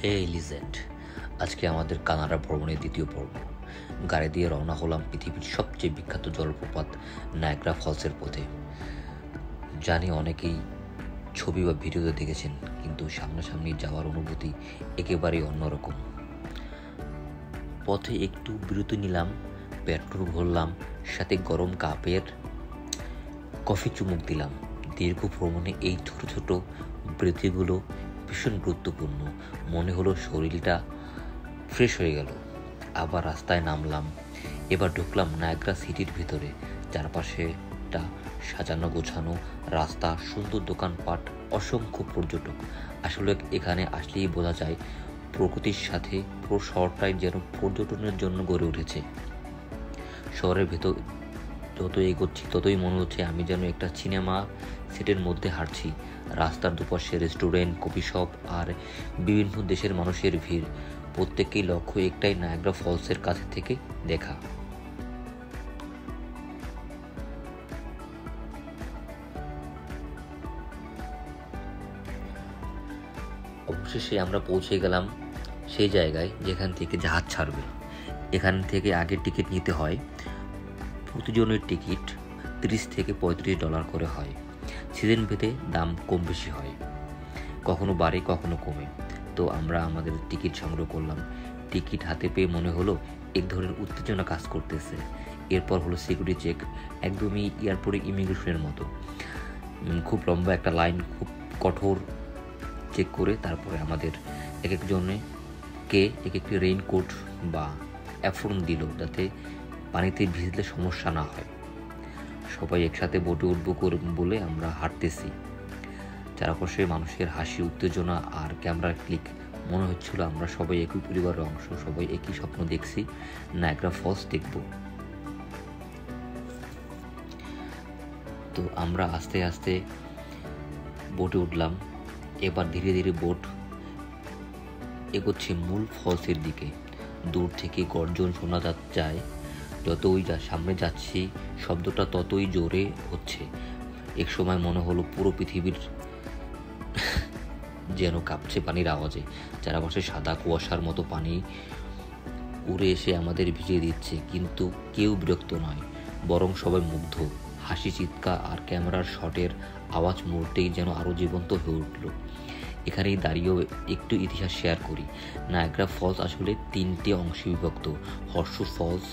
হে legend, আজকে আমাদের Canada ভ্রমণের দ্বিতীয় পর্ব। গাড়ি দিয়ে রওনা হলাম পৃথিবীর সবচেয়ে বিখ্যাত জলপ্রপাত নায়াগ্রা ফলসের পথে। জানি অনেকেই ছবি বা ভিডিওতে দেখেছেন, কিন্তু সামনাসামনি যাওয়ার অনুভূতি একেবারেই অন্যরকম। পথে একটু বিরতি নিলাম, পেট্রোল ভরলাম, সাথে গরম কাপের কফি চুমুক দিলাম। দীর্ঘ ভ্রমণে এই ছোট ছোট বিরতিগুলো ভীষণ গুরুত্বপূর্ণ। মনে হলো শরীরটা ফ্রেশ হয়ে গেল। আবার রাস্তায় নামলাম। এবার ঢুকলাম নায়াগ্রা সিটির ভিতরে। চারপাশেটা সাজানো গোছানো রাস্তা, সুন্দর দোকানপাট, অসংখ্য পর্যটক। আসলে এখানে আসলেই বোঝা যায় প্রকৃতির সাথে পুরো শহরটাই যেন পর্যটনের জন্য গড়ে উঠেছে। শহরের ভেতর যত এগোচ্ছি ততই মনে হচ্ছে আমি যেন একটা সিনেমা সেটের মধ্যে হাঁটছি। রাস্তার দুপাশে রেস্টুরেন্ট, কফি শপ আর বিভিন্ন দেশের মানুষের ভিড়। প্রত্যেকেই লক্ষ্য একটাই, নায়াগ্রা ফলসের কাছে থেকে দেখা। অবশেষে আমরা পৌঁছে গেলাম সেই জায়গায় যেখান থেকে জাহাজ ছাড়বে। এখান থেকে আগে টিকিট নিতে হয়। প্রতিজনের টিকিট $30 থেকে $35 করে হয়। সিজন ভেদে দাম কম বেশি হয়, কখনো বাড়ে কখনো কমে। তো আমরা আমাদের টিকিট সংগ্রহ করলাম। টিকিট হাতে পেয়ে মনে হলো এক ধরনের উত্তেজনা কাজ করতেছে। এরপর হলো সিকিউরিটি চেক, একদমই এয়ারপোর্টে ইমিগ্রেশনের মতো। খুব লম্বা একটা লাইন, খুব কঠোর চেক করে তারপরে আমাদের এক একজনকে এক একটি রেইনকোট বা অ্যাপ্রন দিল, যাতে পানিতে ভিজলে সমস্যা না হয়। সবাই একসাথে বোটে উঠবো করে বলে আমরা হাঁটতেছি। চারপাশে মানুষের হাসি, উত্তেজনা আর ক্যামেরার ক্লিক। মনে হচ্ছিল আমরা সবাই একই পরিবারের অংশ, সবাই একই স্বপ্ন দেখছি, নায়াগ্রা ফলস দেখব। তো আমরা আস্তে আস্তে বোটে উঠলাম। এবার ধীরে ধীরে বোট এগোচ্ছে মূল ফলসের দিকে। দূর থেকে গর্জন শোনা যায়। যতই সামনে যাচ্ছি শব্দটা ততই জোরে হচ্ছে। এক সময় মনে হলো পুরো পৃথিবীর যেন কাঁপছে পানির আওয়াজে। চারপাশে সাদা কুয়াশার মতো পানি উড়ে এসে আমাদের ভিজিয়ে দিচ্ছে, কিন্তু কেউ বিরক্ত নয়, বরং সবাই মুগ্ধ। হাসি, চিৎকার আর ক্যামেরার শটের আওয়াজ মুহূর্তেই যেন আরও জীবন্ত হয়ে উঠল। এখানেই দাঁড়িয়েও একটু ইতিহাস শেয়ার করি। নায়াগ্রা ফলস আসলে 3টে অংশে বিভক্ত: হর্সু ফলস,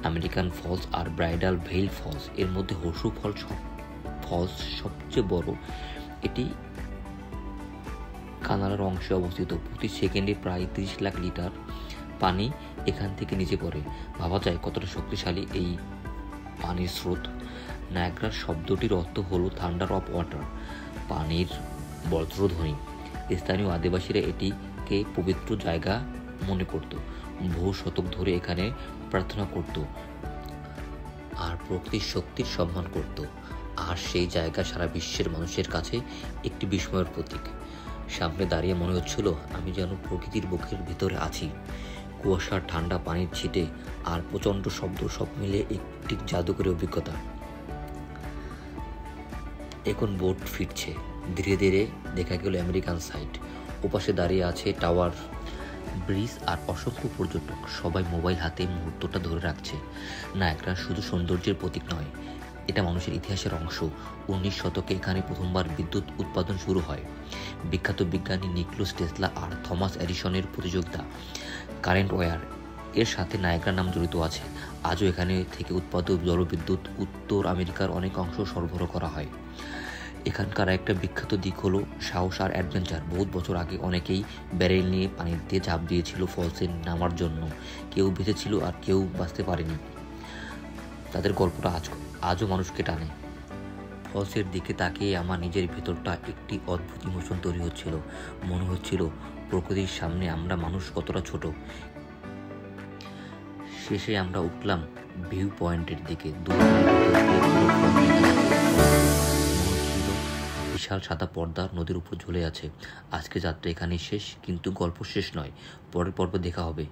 আমেরিকান ফলস আর ব্রাইডাল ভেইল ফলস। এর মধ্যে হর্সু ফলস সবচেয়ে বড়। এটি কানাডার অংশে অবস্থিত। প্রতি সেকেন্ডে প্রায় 30 লাখ লিটার পানি এখান থেকে নিচে পড়ে। ভাবা যায় কতটা শক্তিশালী এই পানির স্রোত। নায়াগ্রা শব্দটির অর্থ হলো থান্ডার অফ ওয়াটার, পানির বজ্রধ্বনি। স্থানীয় আদিবাসীরা এটিকে পবিত্র জায়গা মনে করত, বহু শতক ধরে এখানে প্রার্থনা করত আর প্রকৃতির শক্তির সম্মান করত। আর সেই জায়গা সারা বিশ্বের মানুষের কাছে একটি বিস্ময়ের প্রতীক। সামনে দাঁড়িয়ে মনে হচ্ছিল আমি যেন প্রকৃতির বুকের ভিতরে আছি। কুয়াশার ঠান্ডা পানির ছিটে আর প্রচণ্ড শব্দ, সব মিলে একটি জাদুকরী অভিজ্ঞতা। এখন বোট ফিরছে। ধীরে ধীরে দেখা গেল আমেরিকান সাইড। ওপাশে দাঁড়িয়ে আছে টাওয়ার ব্রিজ আর অসংখ্য পর্যটক। সবাই মোবাইল হাতে মুহূর্তটা ধরে রাখছে। নায়াগ্রা শুধু সৌন্দর্যের প্রতীক নয়, এটা মানুষের ইতিহাসের অংশ। 19 শতকে এখানে প্রথমবার বিদ্যুৎ উৎপাদন শুরু হয়। বিখ্যাত বিজ্ঞানী নিকোলাস টেসলা আর থমাস এডিসনের প্রতিযোগিতা কারেন্ট ওয়্যার এর সাথে নায়াগ্রা নাম জড়িত আছে। আজও এখানে থেকে উৎপাদিত জলবিদ্যুৎ উত্তর আমেরিকার অনেক অংশ সরবরাহ করা হয়। এখানকার একটা বিখ্যাত দিক হলো সাহস আর অ্যাডভেঞ্চার। বহুত বছর আগে অনেকেই ব্যারেল নিয়ে পানিতে ঝাঁপ দিয়েছিল ফলসে নামার জন্য। কেউ বেঁচেছিল আর কেউ বাঁচতে পারেনি। তাদের গল্পটা আজও মানুষকে টানে। ফলসের দিকে তাকিয়ে আমার নিজের ভেতরটা একটি অদ্ভুত ইমোশন তৈরি হচ্ছিল। মনে হচ্ছিল প্রকৃতির সামনে আমরা মানুষ কতটা ছোট। শেষে আমরা উঠলাম ভিউ পয়েন্টের দিকে। বিশাল সাদা পর্দা নদীর উপর ঝুলে আছে। আজকে যাত্রা এখানেই শেষ, কিন্তু গল্প শেষ নয়। পরের পর্বে দেখা হবে।